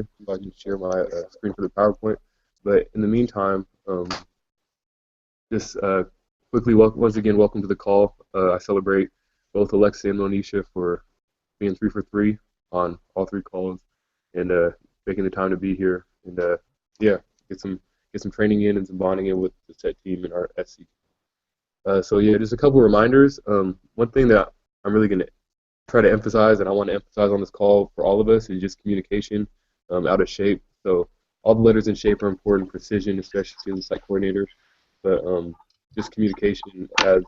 so I can share my screen for the PowerPoint. But in the meantime, just quickly, once again, welcome to the call. I celebrate both Alexa and Monisha for being 3 for 3 on all 3 calls and making the time to be here and yeah, get some training in and some bonding in with the set team and our SC. So yeah, just a couple reminders. One thing that I'm really going to try to emphasize, and I want to emphasize on this call for all of us, is just communication out of shape. So all the letters in shape are important, precision, especially to the site coordinator. But just communication as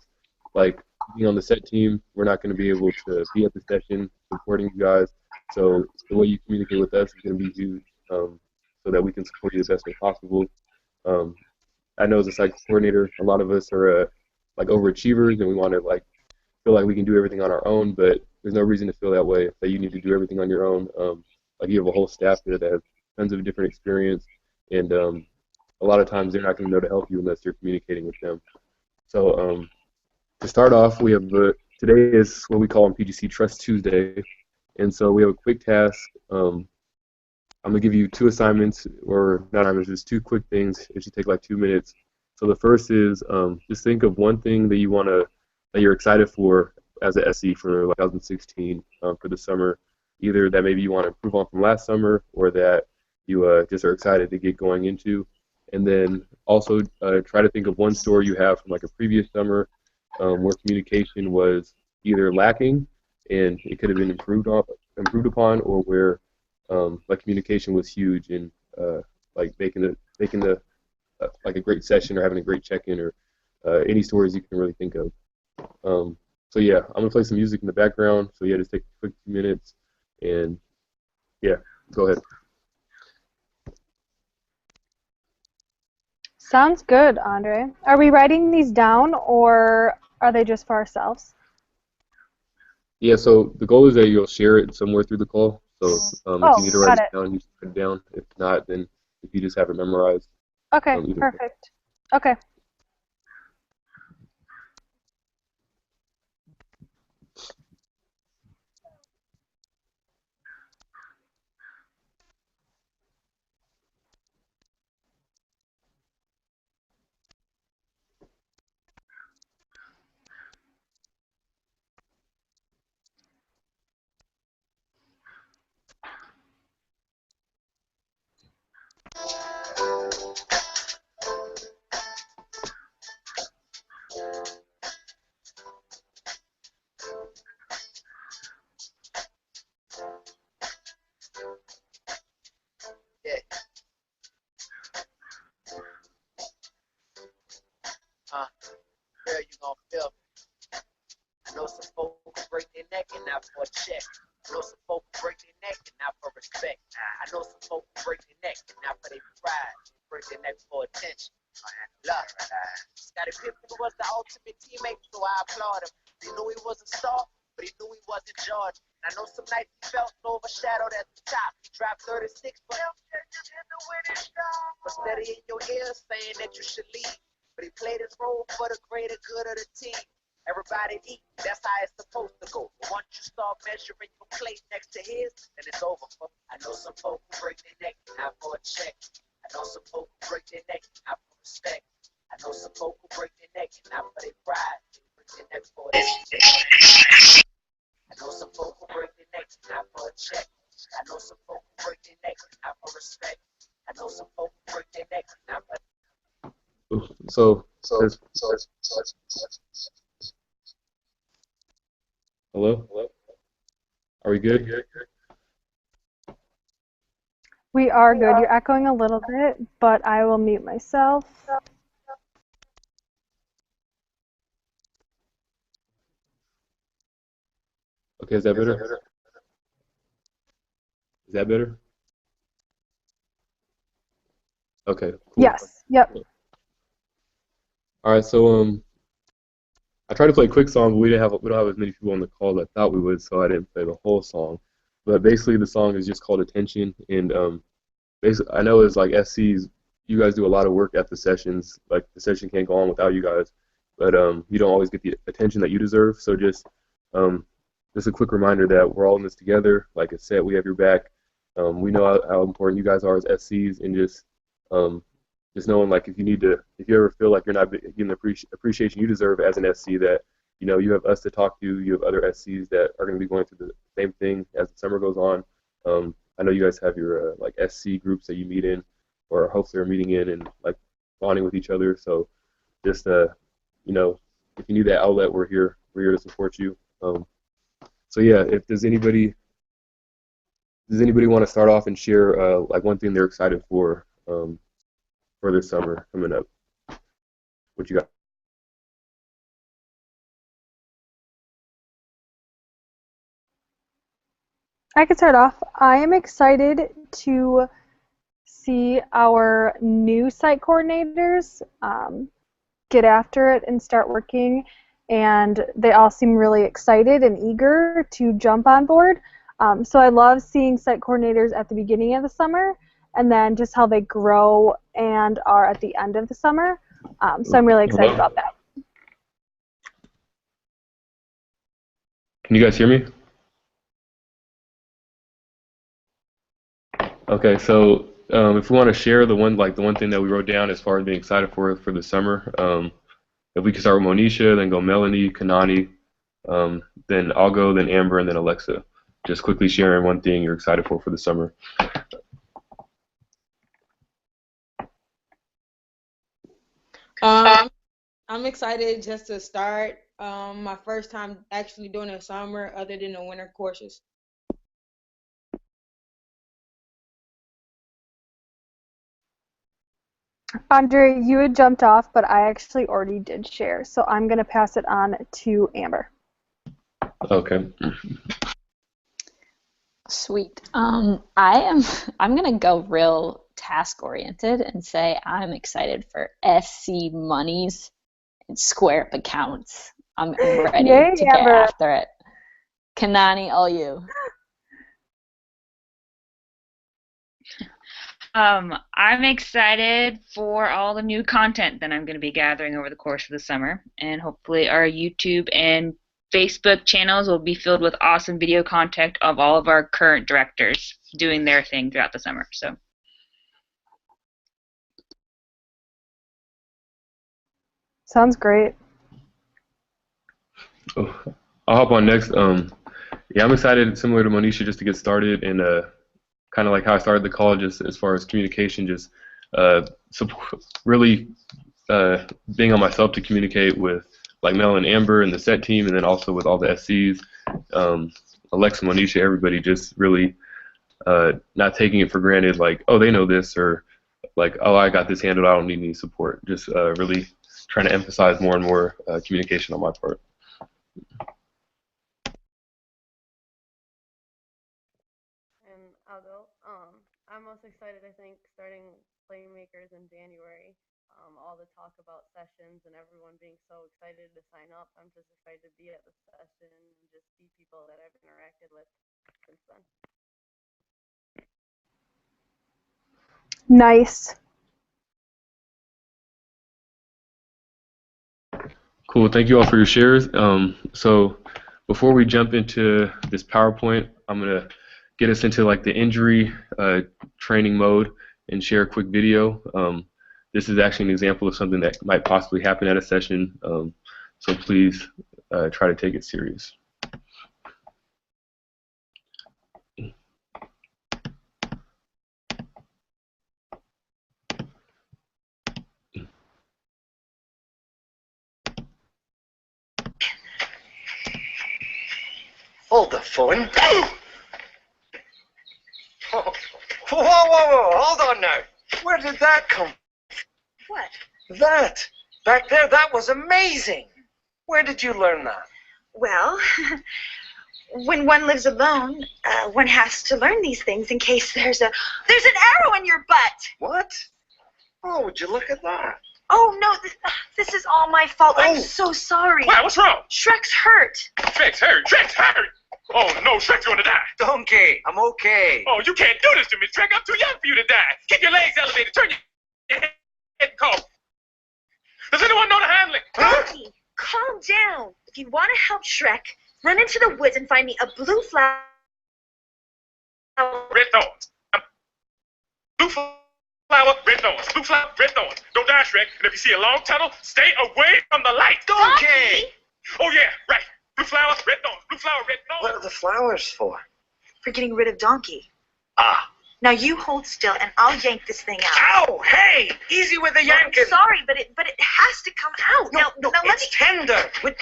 like being on the set team, we're not going to be able to be at the session supporting you guys. So the way you communicate with us is going to be huge, so that we can support you the best way possible. Um, I know as a site coordinator, a lot of us are like overachievers, and we want to like feel like we can do everything on our own, but there's no reason to feel that way, that you need to do everything on your own. Like you have a whole staff there that has tons of different experience, and a lot of times they're not going to know to help you unless you're communicating with them. So to start off, we have today is what we call on PGC Trust Tuesday, and so we have a quick task. I'm gonna give you 2 assignments, or not assignments, just 2 quick things. It should take like 2 minutes. So the first is just think of one thing that you're excited for as a SE for like 2016 for the summer. Either that maybe you want to improve on from last summer, or that you just are excited to get going into. And then also try to think of one story you have from like a previous summer where communication was either lacking and it could have been improved upon, or where like communication was huge and like making the like a great session or having a great check-in, or any stories you can really think of. So yeah, I'm gonna play some music in the background. So yeah, just take a quick 2 minutes and yeah, go ahead. Sounds good, Andre. Are we writing these down or are they just for ourselves? Yeah, so the goal is that you'll share it somewhere through the call. So if Oh, you need to write got it it. down, you can write it down. If not, then if you just have it memorized, Okay, either way. perfect. Okay. Yeah. Girl, you gon' feel me. I know some folks break their neck and not for a check. I know some folks break their neck and not for respect. I know some folks break their neck and not for their pride. They break their neck for attention. Love. Scottie Pippen was the ultimate teammate, so I applaud him. He knew he was a star, but he knew he wasn't George. And I know some nights he felt overshadowed at the top. He dropped 36, but just hit the winning shot. But steady in your ear saying that you should leave. But he played his role for the greater good of the team. Everybody eat, that's how it's supposed to go. But once you start measuring your plate next to his, then it's over. I know some folks who break their neck not for a check. I know some folks who break their neck not for respect. I know some folks who break their neck not for their pride. They break their neck for attention. I know some folks who break their neck not for a check. I know some folks who break their neck not for respect. I know some folks who break their neck not for. So hello, are we good? We are good. You're echoing a little bit, but I will mute myself. Okay, is that better? Is that better? Okay, cool. Yes. Yep. All right, so I tried to play a quick song, but we don't have as many people on the call as I thought we would, so I didn't play the whole song. But basically, the song is just called Attention, and basically, I know it's like SCs, you guys do a lot of work at the sessions. Like the session can't go on without you guys, but you don't always get the attention that you deserve. So just a quick reminder that we're all in this together. Like I said, we have your back. We know how important you guys are as SCs, and just knowing like if you ever feel like you're not getting the appreciation you deserve as an SC, that you have us to talk to. You have other SCs that are going to be going through the same thing as the summer goes on. I know you guys have your like SC groups that you meet in, or hopefully are meeting in, and like bonding with each other. So just if you need that outlet, we're here. We're here to support you. So yeah, if does anybody want to start off and share like one thing they're excited for this summer coming up? What you got? I can start off. I am excited to see our new site coordinators get after it and start working, and they all seem really excited and eager to jump on board. So I love seeing site coordinators at the beginning of the summer, and then just how they grow and are at the end of the summer. So I'm really excited about that. Can you guys hear me? Okay, so if we want to share the one thing that we wrote down as far as being excited for the summer, if we could start with Monisha, then go Melanie, Kanani, then I'll go, then Amber, and then Alexa. Just quickly sharing one thing you're excited for the summer. I'm excited just to start my first time actually doing a summer other than the winter courses. Andre, you had jumped off, but I actually already did share, so I'm going to pass it on to Amber. Okay. Sweet. I'm gonna go real task oriented and say I'm excited for SC monies and Square Up accounts. I'm ready Yay, to get Amber. after it. Kanani, all you. I'm excited for all the new content that I'm going to be gathering over the course of the summer, and hopefully our YouTube and Facebook channels will be filled with awesome video content of all of our current directors doing their thing throughout the summer. So. Sounds great. Oh, I'll hop on next. Yeah, I'm excited, similar to Monisha, just to get started, and kind of like how I started the call, just as far as communication, just really being on myself to communicate with like Mel and Amber and the set team, and then also with all the SCs, Alexa, Monisha, everybody, just really not taking it for granted, like, oh, they know this, or like, oh, I got this handled, I don't need any support. Just really trying to emphasize more and more communication on my part. And I'll go. I'm most excited, I think, starting Playmakers in January. All the talk about sessions and everyone being so excited to sign up. I'm just excited to be at the session and just see people that I've interacted with since then. Nice. Cool. Thank you all for your shares. So before we jump into this PowerPoint, I'm going to get us into like the injury training mode and share a quick video. This is actually an example of something that might possibly happen at a session, so please try to take it serious. Hold the phone. Whoa, hold on now. Where did that come from? What? That. Back there, that was amazing. Where did you learn that? Well, when one lives alone, one has to learn these things in case there's an arrow in your butt. What? Oh, would you look at that? Oh, no, this is all my fault. I'm so sorry. Wow, what's wrong? Shrek's hurt. Shrek's hurt. Shrek's hurt. Oh, no, Shrek's going to die. Donkey, I'm okay. Oh, you can't do this to me, Shrek. I'm too young for you to die. Keep your legs elevated. Turn your head and cough. Does anyone know the handling? Donkey, calm down. If you want to help Shrek, run into the woods and find me a blue flower. Red thorns. flower, red thorns. Blue flower, red thorns. Don't die, Shrek. And if you see a long tunnel, stay away from the light. Donkey! Oh, yeah, right. Blue flower, red thorns. Blue flower, red thorns. What are the flowers for? For getting rid of Donkey. Ah. Now you hold still, and I'll yank this thing out. Ow! Hey! Easy with the yanking. Sorry, but it has to come out. No, now let it's me. tender. Hold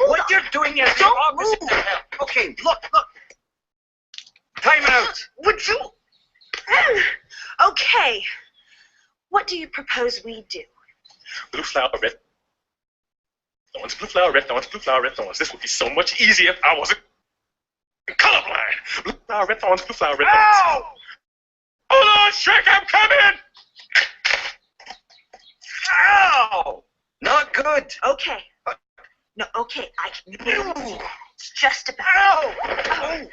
what on. you're doing is the Don't opposite move. of help. Okay, look. Time out. Would you? Okay. What do you propose we do? Blue flower, red thorns. Blue flower, red thorns. Blue flower, red thorns. This would be so much easier if I wasn't colorblind. Blue flower, red thorns. Blue flower, red thorns. Ow! Hold on, Shrek, I'm coming! Ow! Not good. Okay. No, okay, I can move. It's just about. Ow!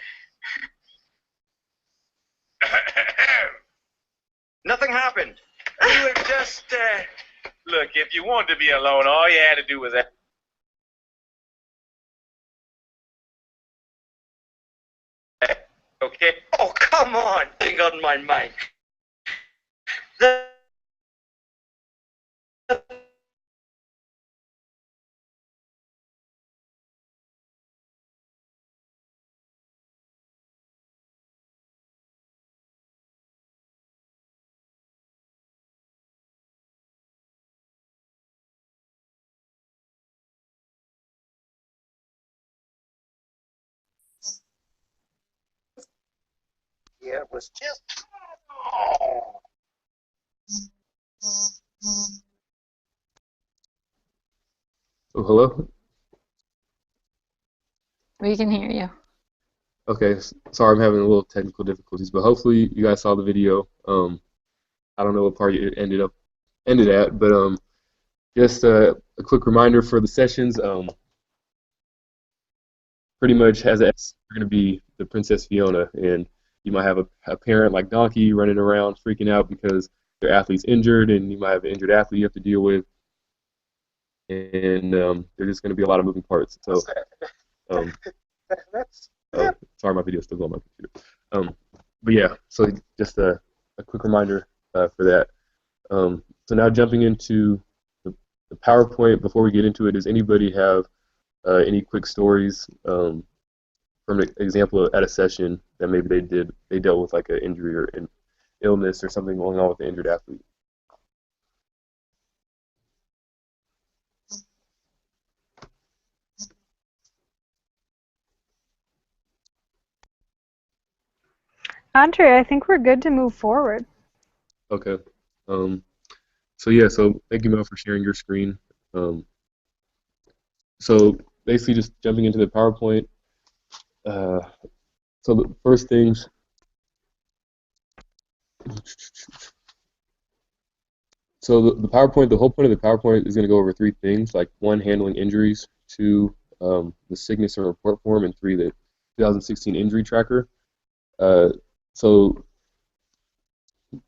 Nothing happened. We were just, Look, if you wanted to be alone, all you had to do was okay? Oh, come on. Thing on my mic. Yeah, it was just. Oh. Oh, hello? We can hear you. Okay, sorry I'm having a little technical difficulties, but hopefully you guys saw the video. I don't know what part it ended at, but just a quick reminder for the sessions. Pretty much as it's going to be the Princess Fiona, and you might have a parent like Donkey running around freaking out because their athlete's injured, and you might have an injured athlete you have to deal with, and there's just going to be a lot of moving parts. So, sorry, my video's still going on my computer. But yeah, so just a quick reminder for that. So now jumping into the PowerPoint, before we get into it, does anybody have any quick stories from an example at a session that maybe they dealt with like an injury or an illness or something going on with the injured athlete? Andre, I think we're good to move forward. Okay. So yeah, so thank you, Mel, for sharing your screen. So basically just jumping into the PowerPoint. So the first things, so the PowerPoint, the whole point of the PowerPoint is going to go over three things, like one, handling injuries, two, the sickness and report form, and three, the 2016 injury tracker. So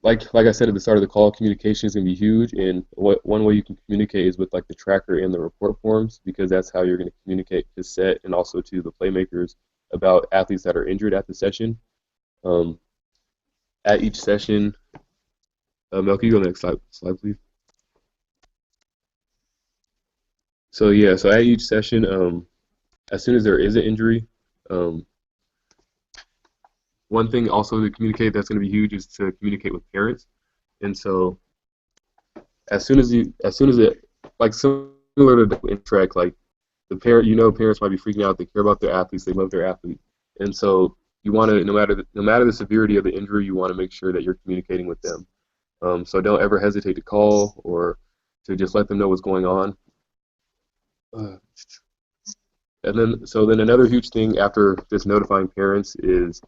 like I said at the start of the call, communication is going to be huge, and one way you can communicate is with like the tracker and the report forms, because that's how you're going to communicate to Set and also to the playmakers about athletes that are injured at the session. At each session, Mel, can you go to the next slide, please? So yeah, so at each session, as soon as there is an injury, one thing also to communicate that's going to be huge is to communicate with parents. And so as soon as it, like similar to in track, like the parent, parents might be freaking out, they care about their athletes, they love their athlete. And so you want to, no matter the severity of the injury, you want to make sure that you're communicating with them. So don't ever hesitate to call or to just let them know what's going on. And then another huge thing after just notifying parents is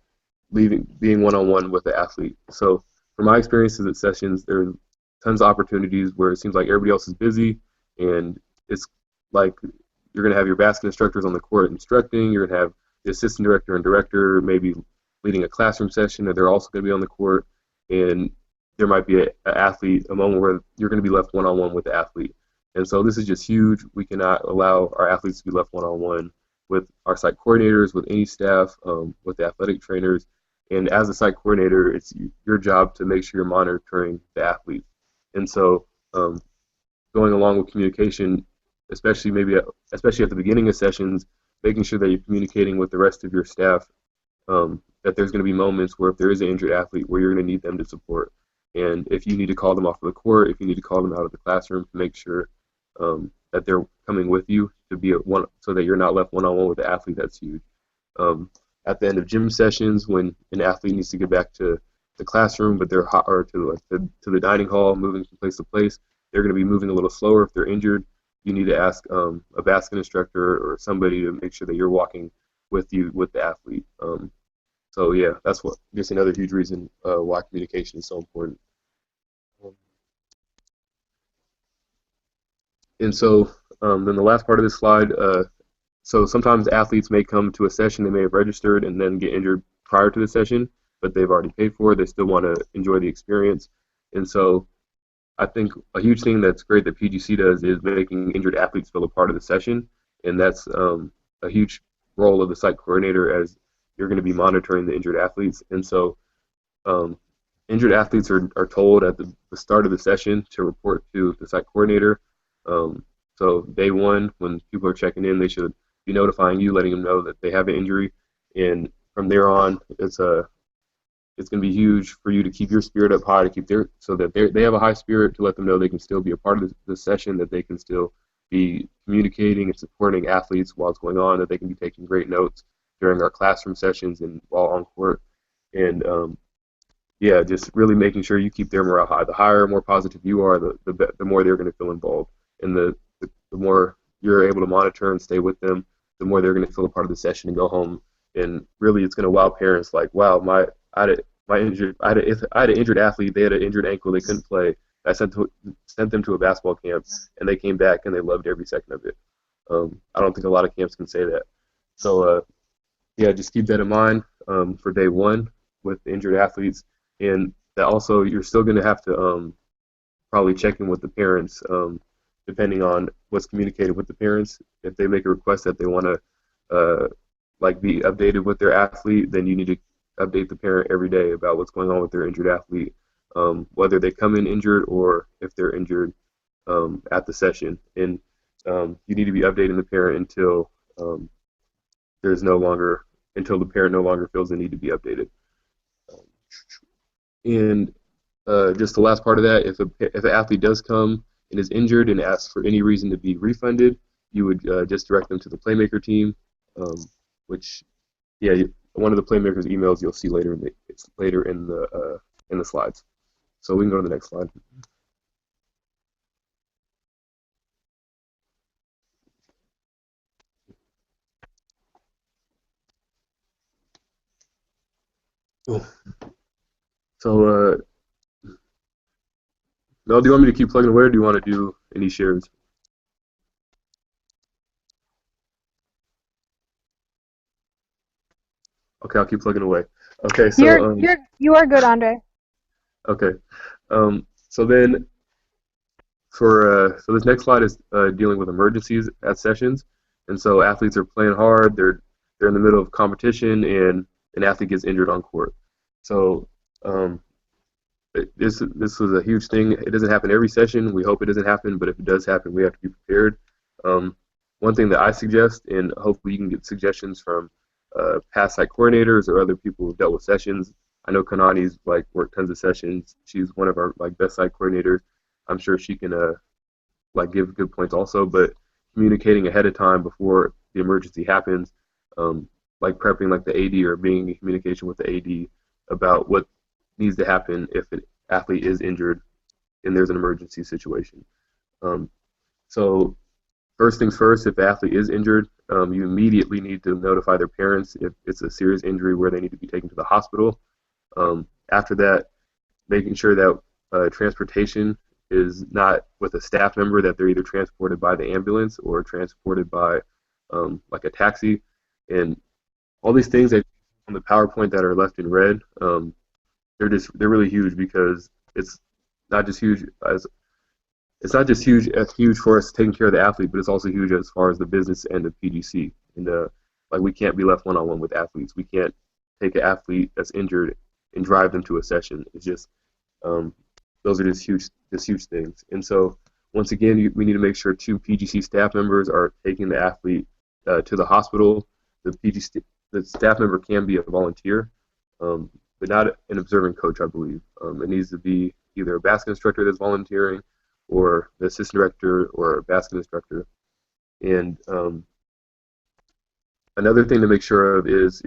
being one-on-one with the athlete. So from my experiences at sessions, there's tons of opportunities where it seems like everybody else is busy, and it's like you're going to have your basket instructors on the court instructing, you're going to have the assistant director and director maybe leading a classroom session, or they're also going to be on the court, and there might be a moment where you're going to be left one-on-one with the athlete. And so this is just huge. We cannot allow our athletes to be left one-on-one with our site coordinators, with any staff, with the athletic trainers. And as a site coordinator, it's your job to make sure you're monitoring the athletes. And so going along with communication, especially at the beginning of sessions, making sure that you're communicating with the rest of your staff, that there's going to be moments where if there is an injured athlete where you're going to need them to support. And if you need to call them off of the court, if you need to call them out of the classroom, to make sure that they're coming with you to be so that you're not left one-on-one with the athlete, that's huge. At the end of gym sessions, when an athlete needs to get back to the classroom, but they're to the dining hall, moving from place to place, they're going to be moving a little slower if they're injured. You need to ask a basket instructor or somebody to make sure that you're walking with the athlete. So yeah, that's just another huge reason why communication is so important. And so then the last part of this slide, so sometimes athletes may come to a session, they may have registered and then get injured prior to the session, but they've already paid for it, they still want to enjoy the experience. And so I think a huge thing that's great that PGC does is making injured athletes feel a part of the session, and that's a huge role of the site coordinator, as you're going to be monitoring the injured athletes. And so injured athletes are told at the start of the session to report to the site coordinator. So day one, when people are checking in, they should be notifying you, letting them know that they have an injury, and from there on, it's going to be huge for you to keep your spirit up high, to keep so that they have a high spirit, to let them know they can still be a part of the session, that they can still be communicating and supporting athletes while it's going on, that they can be taking great notes during our classroom sessions and while on court. And yeah, just really making sure you keep their morale high. The higher, more positive you are, the more they're going to feel involved. And the more you're able to monitor and stay with them, the more they're going to feel a part of the session and go home. And really, it's going to wow parents, like, wow, I had an injured athlete. They had an injured ankle. They couldn't play. I sent them to a basketball camp, and they came back and they loved every second of it. I don't think a lot of camps can say that. So yeah, just keep that in mind for day one with injured athletes, and that also you're still going to have to probably check in with the parents, depending on what's communicated with the parents. If they make a request that they want to be updated with their athlete, then you need to update the parent every day about what's going on with their injured athlete, whether they come in injured or if they're injured at the session. And you need to be updating the parent until the parent no longer feels the need to be updated. And just the last part of that, if an athlete does come and is injured and asks for any reason to be refunded, you would just direct them to the Playmaker team, which, yeah, one of the Playmakers' emails you'll see later in the slides. So we can go to the next slide. Cool. So, Mel, do you want me to keep plugging away, or do you want to do any shares? Okay, I'll keep plugging away. Okay, so you are good, Andre. Okay, so then so this next slide is dealing with emergencies at sessions, and so athletes are playing hard. They're in the middle of competition, and an athlete gets injured on court. So this was a huge thing. It doesn't happen every session. We hope it doesn't happen, but if it does happen, we have to be prepared. One thing that I suggest, and hopefully you can get suggestions from past site coordinators or other people who've dealt with sessions. I know Kanani's worked tons of sessions. She's one of our best site coordinators. I'm sure she can give good points also. But communicating ahead of time before the emergency happens, prepping the AD or being in communication with the AD about what needs to happen if an athlete is injured and there's an emergency situation. So first things first, if the athlete is injured, you immediately need to notify their parents if it's a serious injury where they need to be taken to the hospital. After that, making sure that transportation is not with a staff member, that they're either transported by the ambulance or transported by a taxi. And all these things that on the PowerPoint that are left in red, they're really huge, because it's not just huge for us taking care of the athlete, but it's also huge as far as the business end of PGC. And we can't be left one-on-one with athletes. We can't take an athlete that's injured and drive them to a session. It's just those are just huge things. And so once again, we need to make sure 2 PGC staff members are taking the athlete to the hospital. The staff member can be a volunteer, but not an observing coach, I believe. It needs to be either a basket instructor that's volunteering, or the assistant director, or a basket instructor. And another thing to make sure of is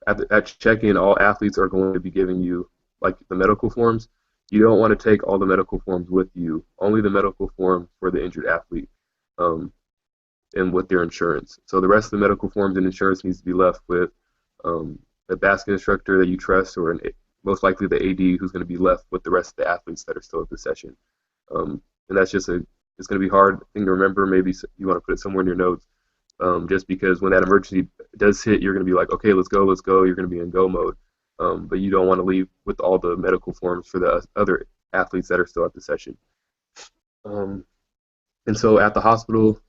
at check-in, all athletes are going to be giving you like the medical forms. You don't want to take all the medical forms with you. Only the medical form for the injured athlete, and with their insurance. So the rest of the medical forms and insurance needs to be left with the basket instructor that you trust, or most likely the AD, who's going to be left with the rest of the athletes that are still at the session. And that's just it's going to be a hard thing to remember. Maybe you want to put it somewhere in your notes, just because when that emergency does hit, you're going to be like, okay, let's go. You're going to be in go mode. But you don't want to leave with all the medical forms for the other athletes that are still at the session. And so at the hospital,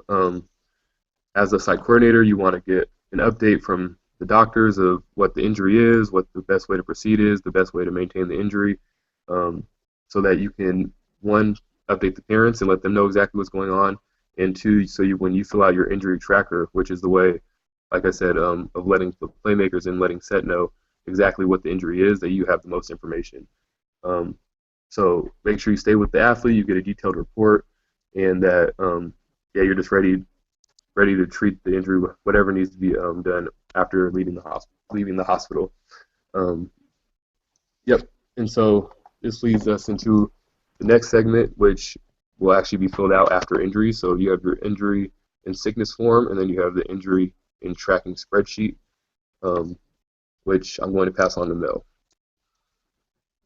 as a site coordinator, you want to get an update from the doctors of what the injury is, what the best way to proceed is, the best way to maintain the injury, so that you can, 1, update the parents and let them know exactly what's going on, and 2, so when you fill out your injury tracker, which is the way, like I said, of letting the playmakers and letting set know exactly what the injury is, that you have the most information. So make sure you stay with the athlete, you get a detailed report, and that you're just ready to treat the injury, whatever needs to be done after leaving the hospital. Yep. And so this leads us into the next segment, which will actually be filled out after injury. So you have your injury and sickness form, and then you have the injury and tracking spreadsheet, which I'm going to pass on to Mel.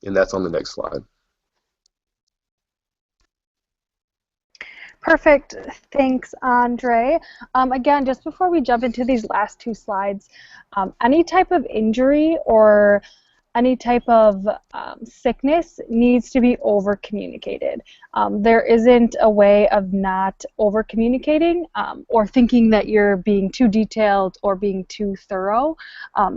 And that's on the next slide. Perfect. Thanks, Andre. Again, just before we jump into these last 2 slides, any type of injury or any type of sickness needs to be over-communicated. There isn't a way of not over-communicating or thinking that you're being too detailed or being too thorough.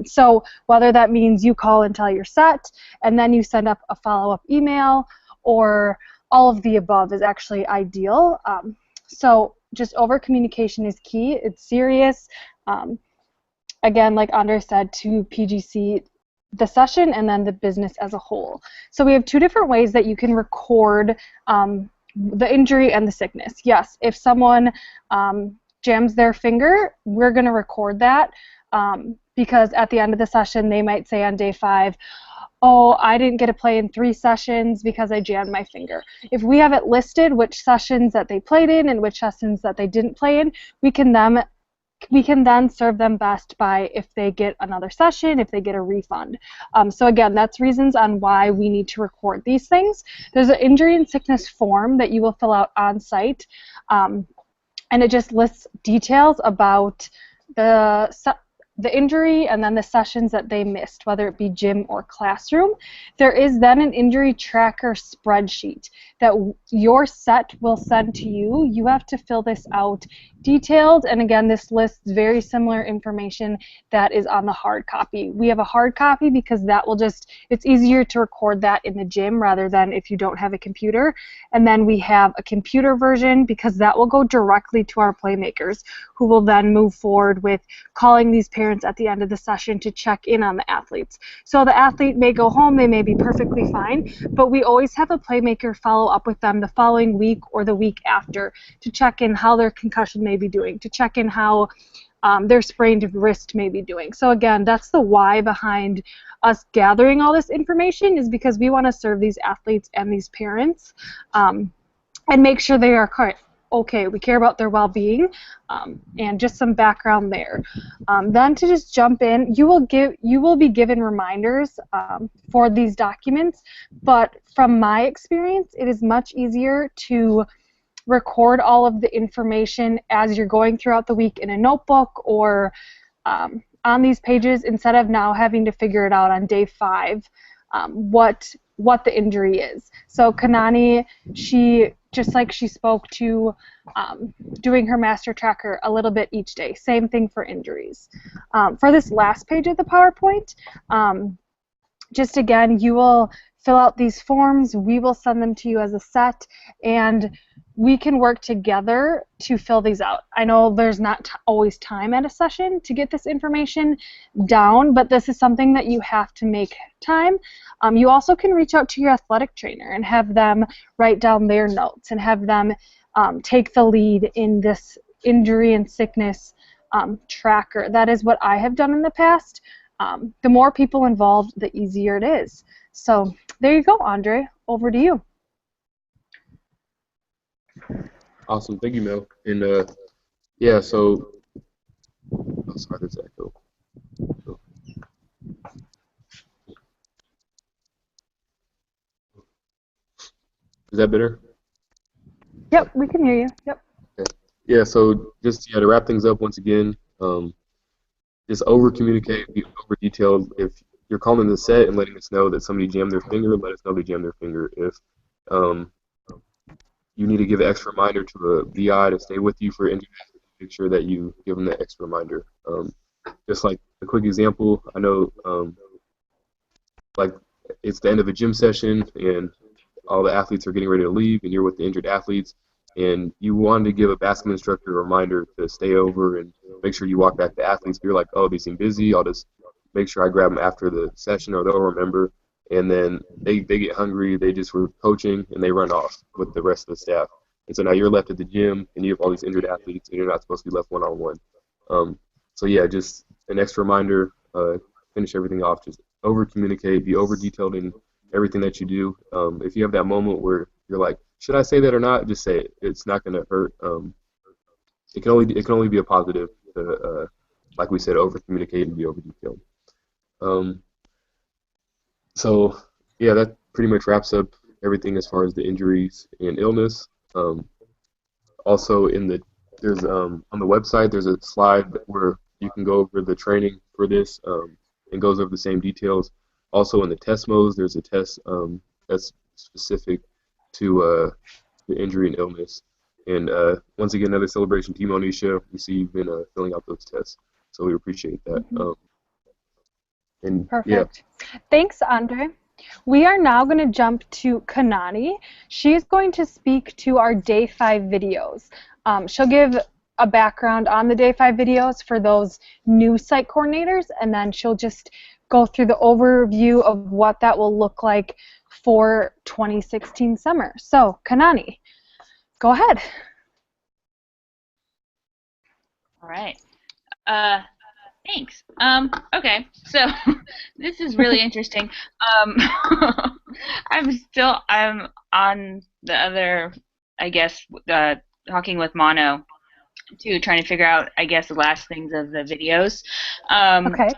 So whether that means you call until you're set and then you send up a follow-up email, or all of the above is actually ideal. So just over-communication is key. It's serious. Again, like Andre said, to PGC the session and then the business as a whole. So we have 2 different ways that you can record the injury and the sickness. Yes, if someone jams their finger, we're going to record that because at the end of the session they might say on day 5, oh, I didn't get to play in 3 sessions because I jammed my finger. If we have it listed which sessions that they played in and which sessions that they didn't play in, we can then serve them best by if they get another session, if they get a refund. So again, that's reasons on why we need to record these things. There's an injury and sickness form that you will fill out on site, and it just lists details about the injury and then the sessions that they missed, whether it be gym or classroom. There is then an injury tracker spreadsheet that your set will send to you. You have to fill this out detailed, and again, this lists very similar information that is on the hard copy. We have a hard copy because that will it's easier to record that in the gym rather than if you don't have a computer. And then we have a computer version because that will go directly to our playmakers, who will then move forward with calling these parents at the end of the session to check in on the athletes. So the athlete may go home, they may be perfectly fine, but we always have a playmaker follow up with them the following week or the week after to check in how their concussion may be doing, to check in how their sprained wrist may be doing. So again, that's the why behind us gathering all this information, is because we want to serve these athletes and these parents and make sure they are okay. We care about their well-being, and just some background there. Then to just jump in, you will be given reminders for these documents, but from my experience, it is much easier to record all of the information as you're going throughout the week in a notebook or on these pages, instead of now having to figure it out on day 5 what the injury is. So Kanani, she just like she spoke to doing her master tracker a little bit each day. Same thing for injuries. For this last page of the PowerPoint, just again, you will fill out these forms. We will send them to you as a set, and we can work together to fill these out. I know there's not always time at a session to get this information down, but this is something that you have to make time. You also can reach out to your athletic trainer and have them write down their notes and have them take the lead in this injury and sickness tracker. That is what I have done in the past. The more people involved, the easier it is. So there you go, Andre. Over to you. Awesome, thank you, Mel. And yeah, so oh, sorry, there's echo. Is that better? Yep, we can hear you. Yep. Okay. Yeah, so just to wrap things up once again, just over communicate, be over detailed. If you're calling the set and letting us know that somebody jammed their finger, let us know they jammed their finger. If you need to give an extra reminder to a VI to stay with you for injury, make sure that you give them that extra reminder. Just like a quick example, I know like it's the end of a gym session and all the athletes are getting ready to leave and you're with the injured athletes and you wanted to give a basketball instructor a reminder to stay over and make sure you walk back to athletes, but you're like, oh, they seem busy, I'll just make sure I grab them after the session or they'll remember. And then they get hungry, they just were coaching, and they run off with the rest of the staff. And so now you're left at the gym, and you have all these injured athletes, and you're not supposed to be left one-on-one. So yeah, just an extra reminder, finish everything off, just over-communicate, be over-detailed in everything that you do. If you have that moment where you're like, should I say that or not, just say it. It's not going to hurt. It can only be a positive to, like we said, over-communicate and be over-detailed. So yeah, that pretty much wraps up everything as far as the injuries and illness. Also, there's on the website there's a slide where you can go over the training for this and goes over the same details. Also in the test modes, there's a test that's specific to the injury and illness. And once again, another celebration to you, Monisha. We see you've been filling out those tests, so we appreciate that. And perfect. Yeah. Thanks, Andre. We are now going to jump to Kanani. She's going to speak to our Day 5 videos. She'll give a background on the Day 5 videos for those new site coordinators, and then she'll just go through the overview of what that will look like for 2016 summer. So, Kanani, go ahead. All right. Thanks. Okay, so this is really interesting. I'm on the other, I guess, talking with Mono too, trying to figure out, I guess, the last things of the videos. Okay.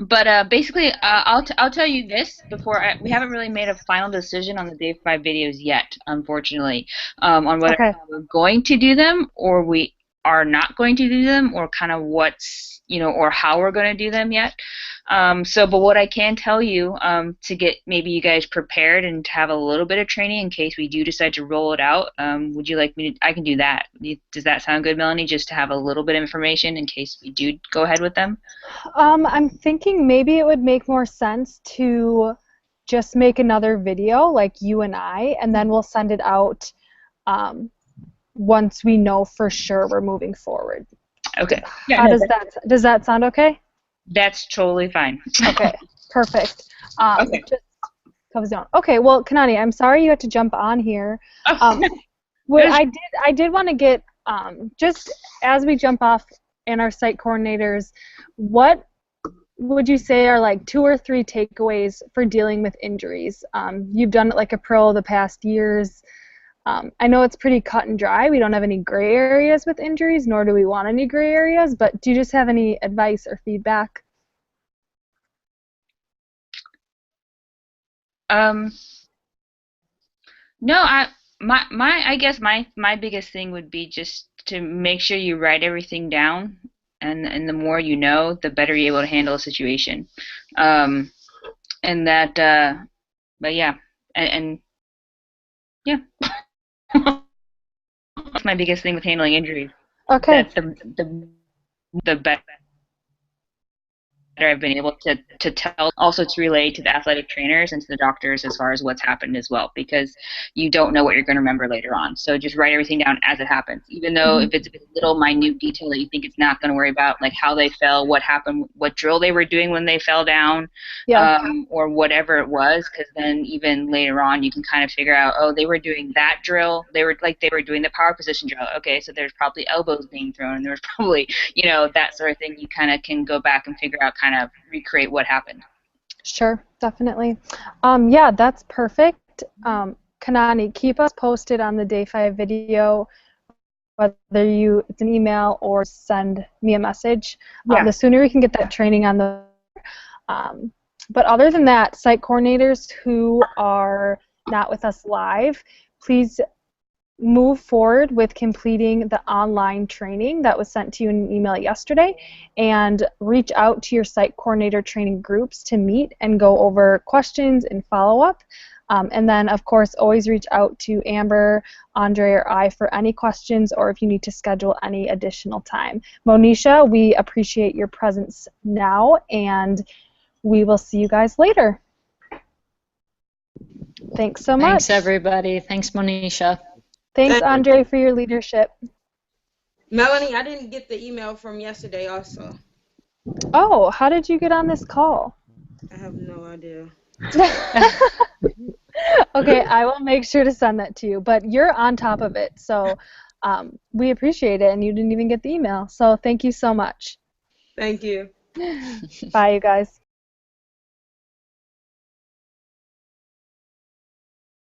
But basically, I'll tell you this before we haven't really made a final decision on the Day 5 videos yet, unfortunately, on whether we're going to do them or we are not going to do them, or kind of what's, or how we're going to do them yet. But what I can tell you, to get maybe you guys prepared and to have a little bit of training in case we do decide to roll it out, would you like me to, I can do that. Does that sound good, Melanie, just to have a little bit of information in case we do go ahead with them? I'm thinking maybe it would make more sense to just make another video, like you and I, and then we'll send it out once we know for sure we're moving forward. Okay. Yeah, does that sound okay? That's totally fine. Okay, perfect. Okay. Just comes down. Okay, well, Kanani, I'm sorry you had to jump on here. What I did want to get, just as we jump off and our site coordinators, what would you say are like 2 or 3 takeaways for dealing with injuries? You've done it like a pro the past years. I know it's pretty cut and dry. We don't have any gray areas with injuries, nor do we want any gray areas, but do you just have any advice or feedback? No, I guess my biggest thing would be just to make sure you write everything down, and the more you know, the better you're able to handle a situation. And that, but yeah, and yeah. That's my biggest thing with handling injuries. Okay. That the better I've been able to tell, also to relay to the athletic trainers and to the doctors as far as what's happened as well, because you don't know what you're going to remember later on. So just write everything down as it happens, even though if it's a little minute detail that you think it's not going to worry about, like how they fell, what happened, what drill they were doing when they fell down, or whatever it was, because then even later on you can kind of figure out, oh, they were doing that drill, they were doing the power position drill. Okay, so there's probably elbows being thrown, and there's probably, that sort of thing. You kind of can go back and figure out, kind of recreate what happened. Sure, definitely. Yeah, that's perfect. Kanani, keep us posted on the Day 5 video, whether it's an email or send me a message. The sooner we can get that training on the but other than that, site coordinators who are not with us live, please move forward with completing the online training that was sent to you in an email yesterday, and reach out to your site coordinator training groups to meet and go over questions and follow-up. And then, of course, always reach out to Amber, Andre, or I for any questions, or if you need to schedule any additional time. Monisha, we appreciate your presence now, and we will see you guys later. Thanks so much. Thanks, everybody. Thanks, Monisha. Thanks, Andre, for your leadership. Melanie, I didn't get the email from yesterday also. Oh, how did you get on this call? I have no idea. Okay, I will make sure to send that to you, but you're on top of it, so we appreciate it, and you didn't even get the email, so thank you so much. Thank you. Bye, you guys.